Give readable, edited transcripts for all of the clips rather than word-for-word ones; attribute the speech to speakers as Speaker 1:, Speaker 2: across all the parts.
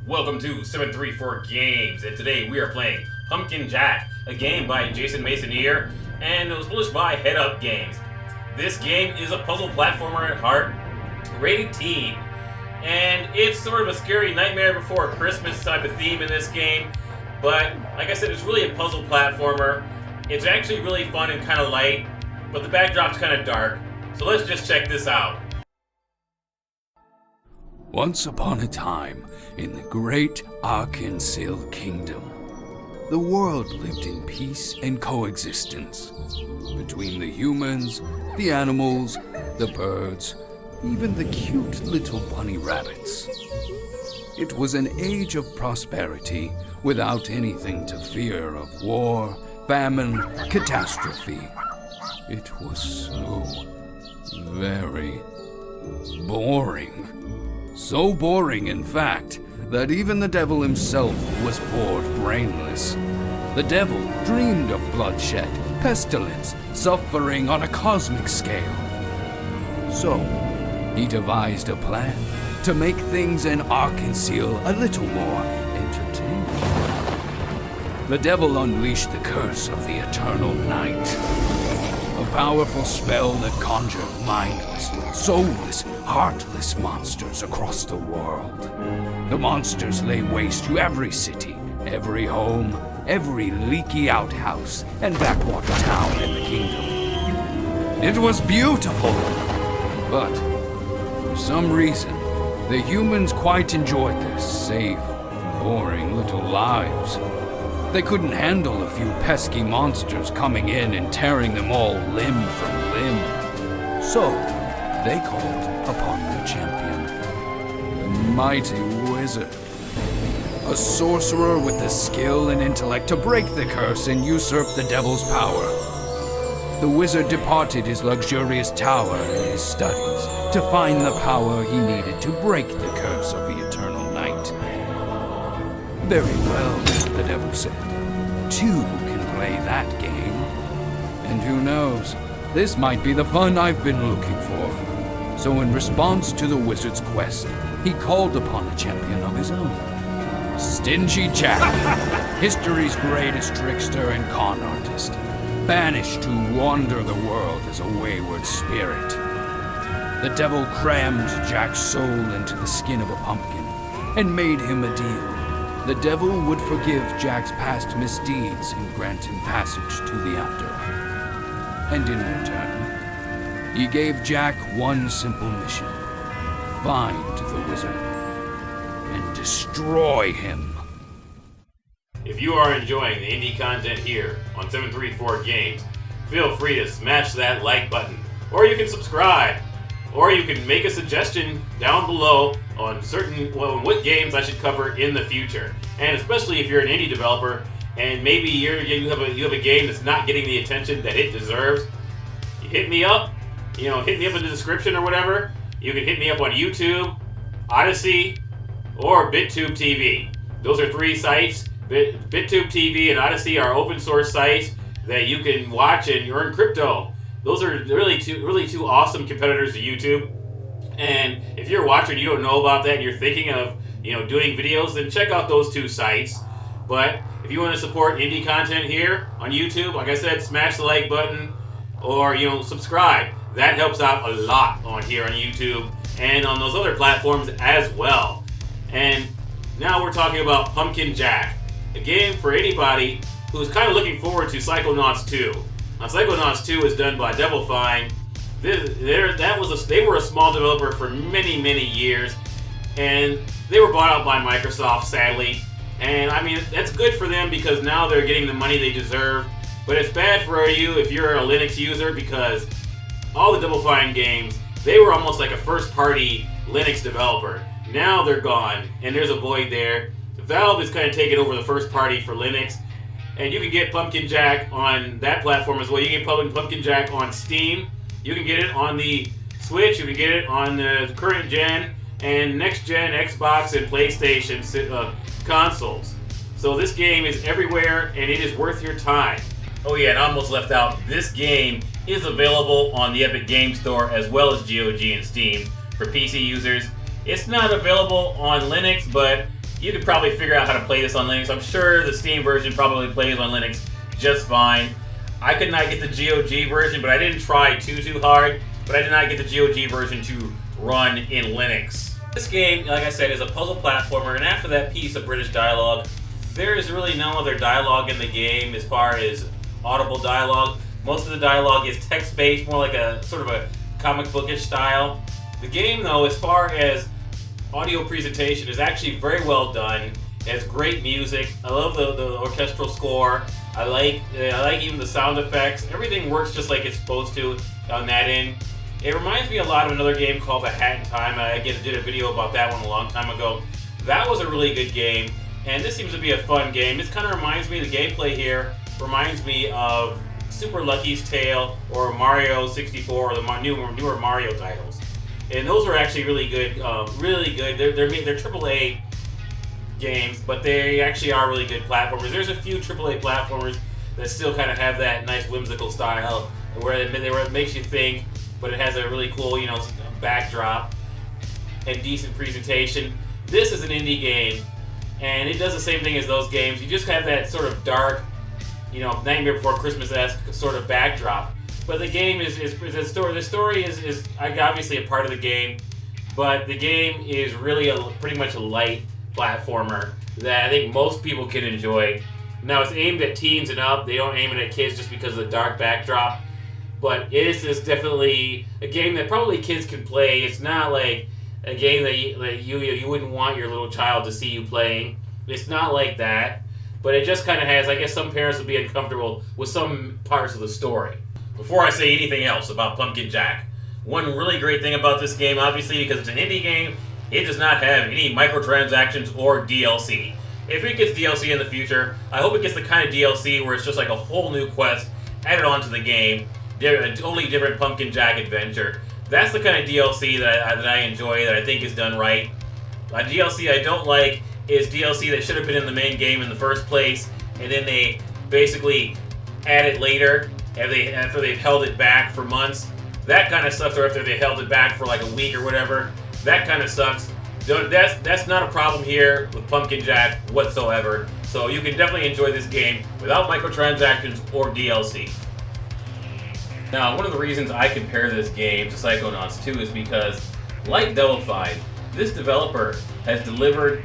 Speaker 1: Welcome to 734 Games, and today we are playing Pumpkin Jack, a game by Jason Masoneer, and it was published by Head Up Games. This game is a puzzle platformer at heart, rated teen, and it's sort of a scary Nightmare Before Christmas type of theme in this game, but like I said, it's really a puzzle platformer. It's actually really fun and kind of light, but the backdrop's kind of dark, so let's just check this out.
Speaker 2: Once upon a time, in the great Arkansas Kingdom, the world lived in peace and coexistence between the humans, the animals, the birds, even the cute little bunny rabbits. It was an age of prosperity without anything to fear of war, famine, catastrophe. It was so very boring. So boring, in fact, that even the devil himself was bored brainless. The devil dreamed of bloodshed, pestilence, suffering on a cosmic scale. So, he devised a plan to make things in Arkansas a little more entertaining. The devil unleashed the curse of the eternal night, a powerful spell that conjured mindless, soulless, heartless monsters across the world. The monsters lay waste to every city, every home, every leaky outhouse, and backwater town in the kingdom. It was beautiful, but for some reason, the humans quite enjoyed their safe, boring little lives. They couldn't handle a few pesky monsters coming in and tearing them all limb from limb. So, they called upon their champion, the mighty wizard. A sorcerer with the skill and intellect to break the curse and usurp the devil's power. The wizard departed his luxurious tower and his studies to find the power he needed to break the curse of the eternal night. Very well, the devil said. Two can play that game. And who knows, this might be the fun I've been looking for. So in response to the wizard's quest, he called upon a champion of his own. Stingy Jack, history's greatest trickster and con artist, banished to wander the world as a wayward spirit. The devil crammed Jack's soul into the skin of a pumpkin and made him a deal. The devil would forgive Jack's past misdeeds and grant him passage to the afterlife. And in return, he gave Jack one simple mission: find the wizard and destroy him.
Speaker 1: If you are enjoying the indie content here on 734 Games, feel free to smash that like button, or you can subscribe, or you can make a suggestion down below on what games I should cover in the future. And especially if you're an indie developer and maybe you have a game that's not getting the attention that it deserves, you hit me up. Hit me up in the description or whatever. You can hit me up on YouTube, Odyssey, or BitTube TV. Those are three sites. BitTube TV and Odyssey are open source sites that you can watch and earn crypto. Those are really two awesome competitors to YouTube. And if you're watching, you don't know about that, and you're thinking of doing videos, then check out those two sites. But if you want to support indie content here on YouTube, like I said, smash the like button or subscribe. That helps out a lot on here on YouTube and on those other platforms as well. And now we're talking about Pumpkin Jack, a game for anybody who's kind of looking forward to Psychonaughts 2. Now, Psychonauts 2 is done by Doublefine. They were a small developer for many, many years, and they were bought out by Microsoft, sadly. And I mean, that's good for them because now they're getting the money they deserve. But it's bad for you if you're a Linux user, because all the Doublefine games, they were almost like a first-party Linux developer. Now they're gone, and there's a void there. Valve is kind of taking over the first party for Linux, and you can get Pumpkin Jack on that platform as well. You can get Pumpkin Jack on Steam. You can get it on the Switch. You can get it on the current gen and next gen Xbox and PlayStation consoles. So this game is everywhere, and it is worth your time. Oh yeah, and I almost left out, this game is available on the Epic Game Store as well as GOG and Steam for PC users. It's not available on Linux, but you could probably figure out how to play this on Linux. I'm sure the Steam version probably plays on Linux just fine. I could not get the GOG version, but I didn't try too hard. But I did not get the GOG version to run in Linux. This game, like I said, is a puzzle platformer, and after that piece of British dialogue, there is really no other dialogue in the game as far as audible dialogue. Most of the dialogue is text-based, more like a sort of a comic bookish style. The game, though, as far as audio presentation, is actually very well done. It has great music. I love the orchestral score. I like even the sound effects. Everything works just like it's supposed to on that end. It reminds me a lot of another game called A Hat in Time. I did a video about that one a long time ago. That was a really good game, and this seems to be a fun game. This kind of reminds me, the gameplay here reminds me of Super Lucky's Tale or Mario 64 or the newer Mario titles. And those are actually really good, They're AAA games, but they actually are really good platformers. There's a few AAA platformers that still kind of have that nice whimsical style where it makes you think, but it has a really cool, backdrop and decent presentation. This is an indie game, and it does the same thing as those games. You just have that sort of dark, Nightmare Before Christmas-esque sort of backdrop. But the game is the story is obviously a part of the game, but the game is really pretty much a light platformer that I think most people can enjoy. Now, it's aimed at teens and up. They don't aim it at kids just because of the dark backdrop. But it is definitely a game that probably kids can play. It's not like a game that you wouldn't want your little child to see you playing. It's not like that. But it just kind of has, I guess some parents would be uncomfortable with some parts of the story. Before I say anything else about Pumpkin Jack, one really great thing about this game, obviously, because it's an indie game, it does not have any microtransactions or DLC. If it gets DLC in the future, I hope it gets the kind of DLC where it's just like a whole new quest added onto the game, a totally different Pumpkin Jack adventure. That's the kind of DLC that I enjoy, that I think is done right. A DLC I don't like is DLC that should have been in the main game in the first place, and then they basically add it later after they've held it back for months. That kind of sucks, or after they held it back for like a week or whatever. That kind of sucks. That's not a problem here with Pumpkin Jack whatsoever. So you can definitely enjoy this game without microtransactions or DLC. Now, one of the reasons I compare this game to Psychonauts 2 is because, like Doublefine, this developer has delivered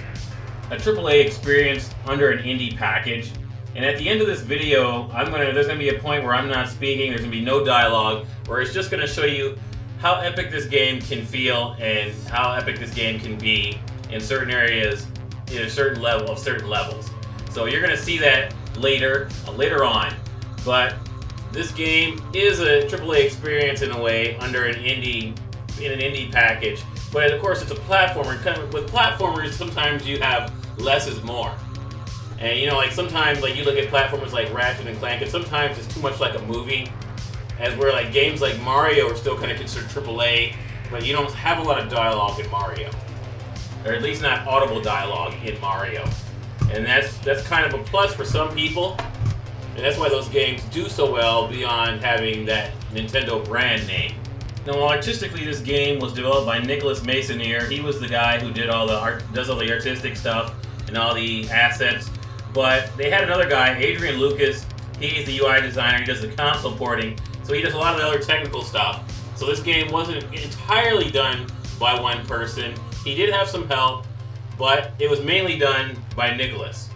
Speaker 1: a AAA experience under an indie package. And at the end of this video, there's going to be a point where I'm not speaking, there's going to be no dialogue, where it's just going to show you how epic this game can feel and how epic this game can be in certain areas, in a certain levels. So you're going to see that later on. But this game is a AAA experience in a way under an indie package. But of course, it's a platformer. With platformers, sometimes you have less is more. And like sometimes, like you look at platformers like Ratchet and Clank, and sometimes it's too much like a movie. As where like games like Mario are still kind of considered AAA, but you don't have a lot of dialogue in Mario, or at least not audible dialogue in Mario. And that's kind of a plus for some people, and that's why those games do so well beyond having that Nintendo brand name. Now, artistically, this game was developed by Nicholas Masonier. He was the guy who does all the artistic stuff and all the assets. But they had another guy, Adrian Lucas. He's the UI designer. He does the console porting. So he does a lot of the other technical stuff. So this game wasn't entirely done by one person. He did have some help, but it was mainly done by Nicholas.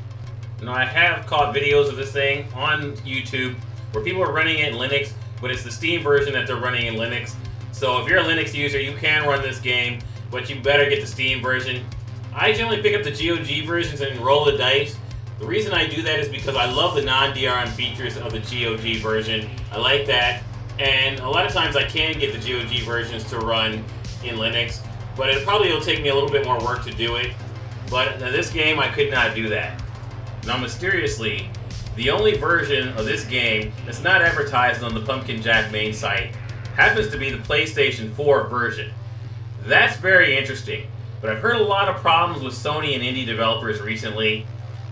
Speaker 1: Now, I have caught videos of this thing on YouTube where people are running it in Linux, but it's the Steam version that they're running in Linux. So if you're a Linux user, you can run this game, but you better get the Steam version. I generally pick up the GOG versions and roll the dice. The reason I do that is because I love the non-DRM features of the GOG version. I like that, and a lot of times I can get the GOG versions to run in Linux, but it probably will take me a little bit more work to do it. But in this game, I could not do that. Now, mysteriously, the only version of this game that's not advertised on the Pumpkin Jack main site happens to be the PlayStation 4 version. That's very interesting, but I've heard a lot of problems with Sony and indie developers recently.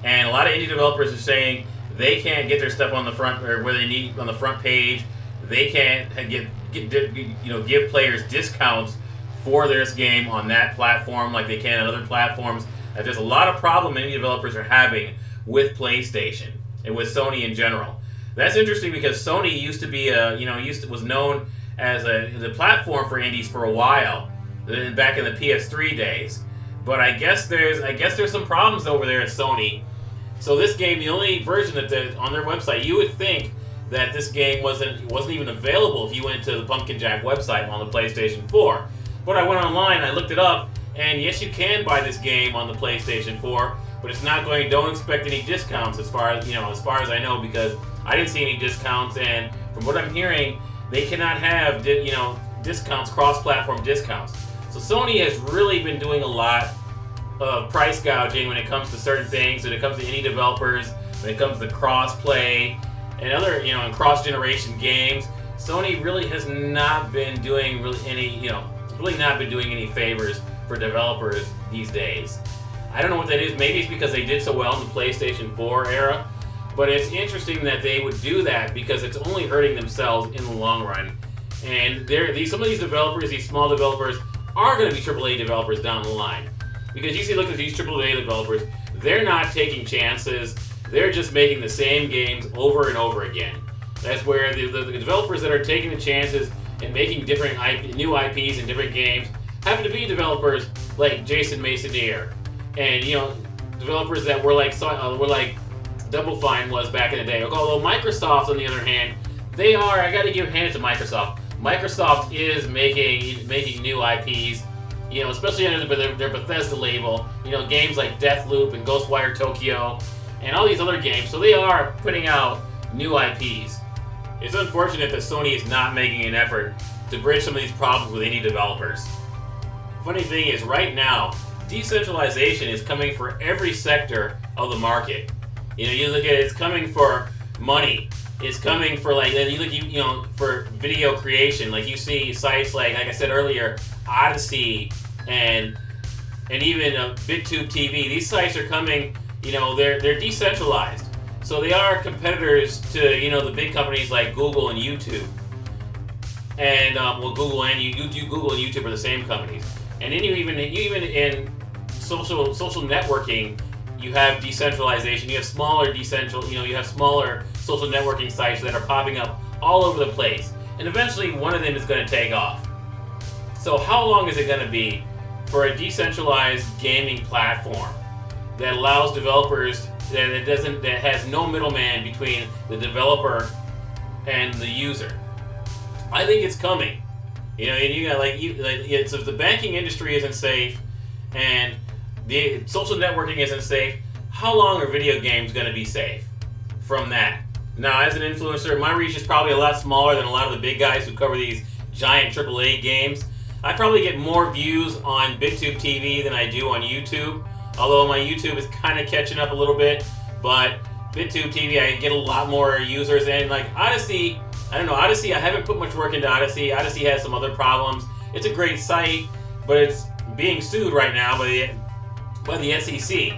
Speaker 1: And a lot of indie developers are saying they can't get their stuff on the front, or where they need on the front page. They can't give players discounts for this game on that platform like they can on other platforms. that there's a lot of problem many developers are having with PlayStation and with Sony in general. That's interesting because Sony used to be was known as the platform for indies for a while, back in the PS3 days. But I guess there's some problems over there at Sony. So this game, the only version that on their website, you would think that this game wasn't even available if you went to the Pumpkin Jack website on the PlayStation 4. But I went online, I looked it up, and yes, you can buy this game on the PlayStation 4, but it's not going. Don't expect any discounts as far as I know, because I didn't see any discounts, and from what I'm hearing, they cannot have discounts, cross-platform discounts. So Sony has really been doing a lot of price gouging when it comes to certain things, when it comes to indie developers, when it comes to cross-play and other, and cross-generation games. Sony really has not been doing any favors for developers these days. I don't know what that is. Maybe it's because they did so well in the PlayStation 4 era, but it's interesting that they would do that because it's only hurting themselves in the long run. And some of these developers, these small developers, are going to be AAA developers down the line. Because you see, look at these AAA developers, they're not taking chances. They're just making the same games over and over again. That's where the developers that are taking the chances and making different new IPs and different games happen to be developers like Jason Masonier, and developers that were like Doublefine was back in the day. Although Microsoft, on the other hand, I got to hand it to Microsoft. Microsoft is making new IPs, especially under their Bethesda label. Games like Deathloop and Ghostwire Tokyo, and all these other games. So they are putting out new IPs. It's unfortunate that Sony is not making an effort to bridge some of these problems with indie developers. Funny thing is, right now, decentralization is coming for every sector of the market. You look at it, it's coming for money. It's coming for for video creation. Like you see sites like I said earlier, Odyssey and even BitTube TV. These sites are coming. They're decentralized, so they are competitors to the big companies like Google and YouTube. And Google and YouTube are the same companies. And then even in social networking, you have decentralization. You have smaller you have smaller social networking sites that are popping up all over the place. And eventually one of them is going to take off. So how long is it going to be for a decentralized gaming platform that allows developers that has no middleman between the developer and the user? I think it's coming. And you got so if the banking industry isn't safe and the social networking isn't safe, how long are video games going to be safe from that? Now, as an influencer, my reach is probably a lot smaller than a lot of the big guys who cover these giant AAA games. I probably get more views on BitTube TV than I do on YouTube, although my YouTube is kind of catching up a little bit. But BitTube TV, I get a lot more users. And like Odyssey, I don't know, Odyssey, I haven't put much work into Odyssey. Odyssey has some other problems. It's a great site, but it's being sued right now by the SEC.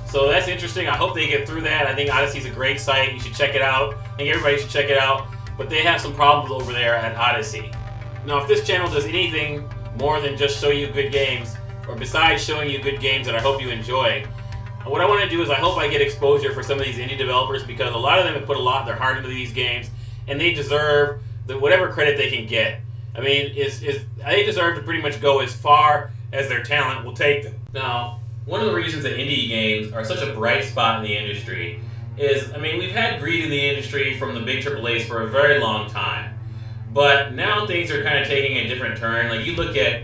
Speaker 1: So that's interesting. I hope they get through that. I think Odyssey's a great site. You should check it out. I think everybody should check it out. But they have some problems over there at Odyssey. Now, if this channel does anything more than just show you good games, or besides showing you good games that I hope you enjoy, what I want to do is I hope I get exposure for some of these indie developers, because a lot of them have put a lot of their heart into these games, and they deserve whatever credit they can get. I mean, they deserve to pretty much go as far as their talent will take them. Now, one of the reasons that indie games are such a bright spot in the industry is, we've had greed in the industry from the big AAAs for a very long time. But now things are kind of taking a different turn. Like, you look at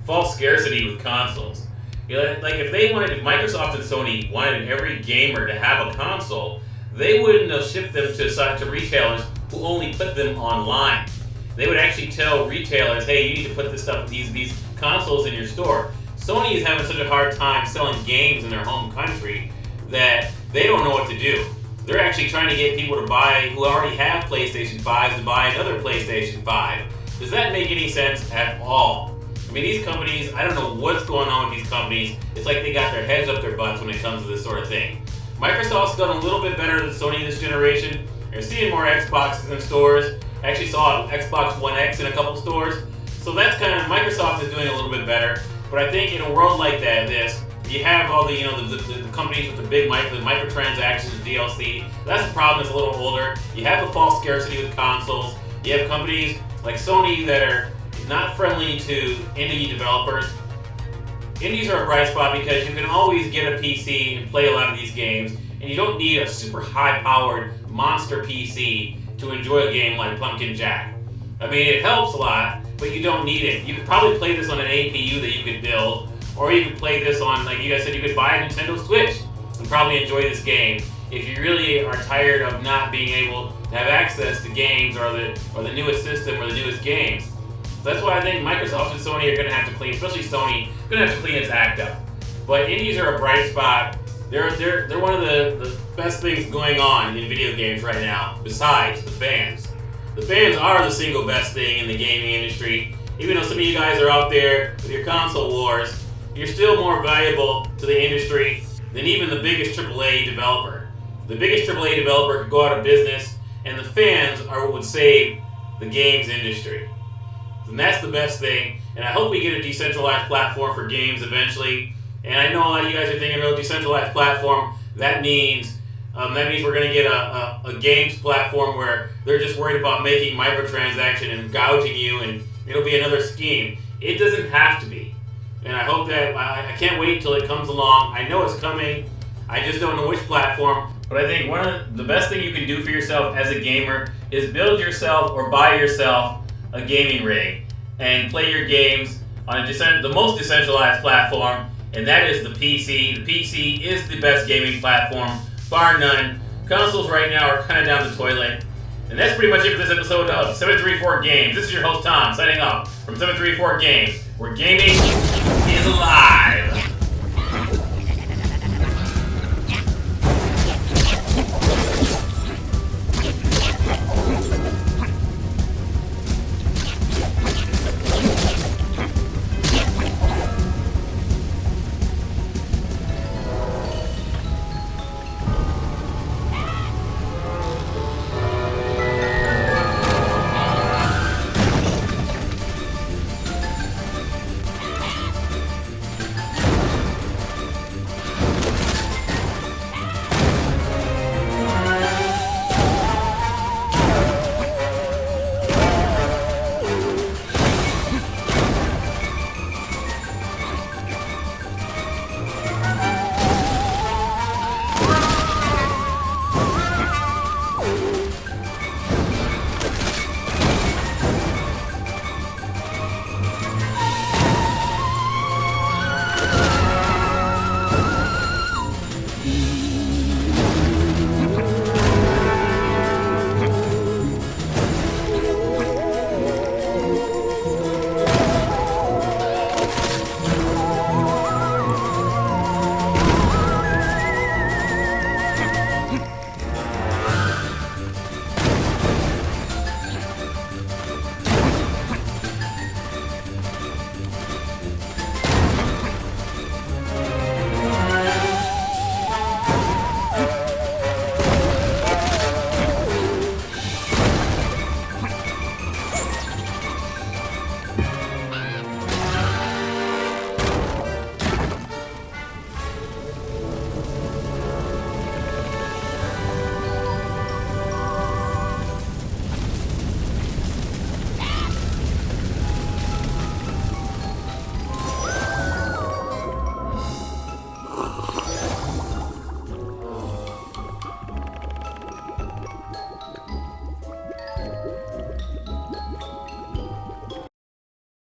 Speaker 1: false scarcity with consoles. Like, if Microsoft and Sony wanted every gamer to have a console, they wouldn't have shipped them to retailers who only put them online. They would actually tell retailers, hey, you need to put these consoles in your store. Sony is having such a hard time selling games in their home country that they don't know what to do. They're actually trying to get people who already have PlayStation 5s to buy another PlayStation 5. Does that make any sense at all? These companies, I don't know what's going on with these companies. It's like they got their heads up their butts when it comes to this sort of thing. Microsoft's done a little bit better than Sony this generation. They're seeing more Xboxes in stores. I actually saw an Xbox One X in a couple stores. So that's Microsoft is doing a little bit better. But I think in a world like this, you have all the the companies with the big microtransactions, DLC. That's the problem. That's a little older. You have the false scarcity with consoles. You have companies like Sony that are not friendly to indie developers. Indies are a bright spot because you can always get a PC and play a lot of these games, and you don't need a super high-powered monster PC to enjoy a game like Pumpkin Jack. I mean, it helps a lot, but you don't need it. You could probably play this on an APU that you could build, or you could play this on, like you guys said, you could buy a Nintendo Switch and probably enjoy this game if you really are tired of not being able to have access to games or the newest system or the newest games. So that's why I think Microsoft and Sony are going to have to clean, especially Sony, going to have to clean its act up. But indies are a bright spot. They're one of the best things going on in video games right now, besides the fans. The fans are the single best thing in the gaming industry. Even though some of you guys are out there with your console wars, you're still more valuable to the industry than even the biggest AAA developer. The biggest AAA developer could go out of business, and the fans are what would save the games industry. And that's the best thing. And I hope we get a decentralized platform for games eventually. And I know a lot of you guys are thinking about a decentralized platform. That means we're going to get a games platform where they're just worried about making microtransaction and gouging you, and it'll be another scheme. It doesn't have to be. And I hope that I can't wait till it comes along. I know it's coming. I just don't know which platform. But I think one of the best thing you can do for yourself as a gamer is build yourself or buy yourself a gaming rig and play your games on the most decentralized platform, and that is the PC. The PC is the best gaming platform, bar none. Consoles right now are kind of down the toilet. And that's pretty much it for this episode of 734 Games. This is your host Tom, signing off from 734 Games, where gaming is alive.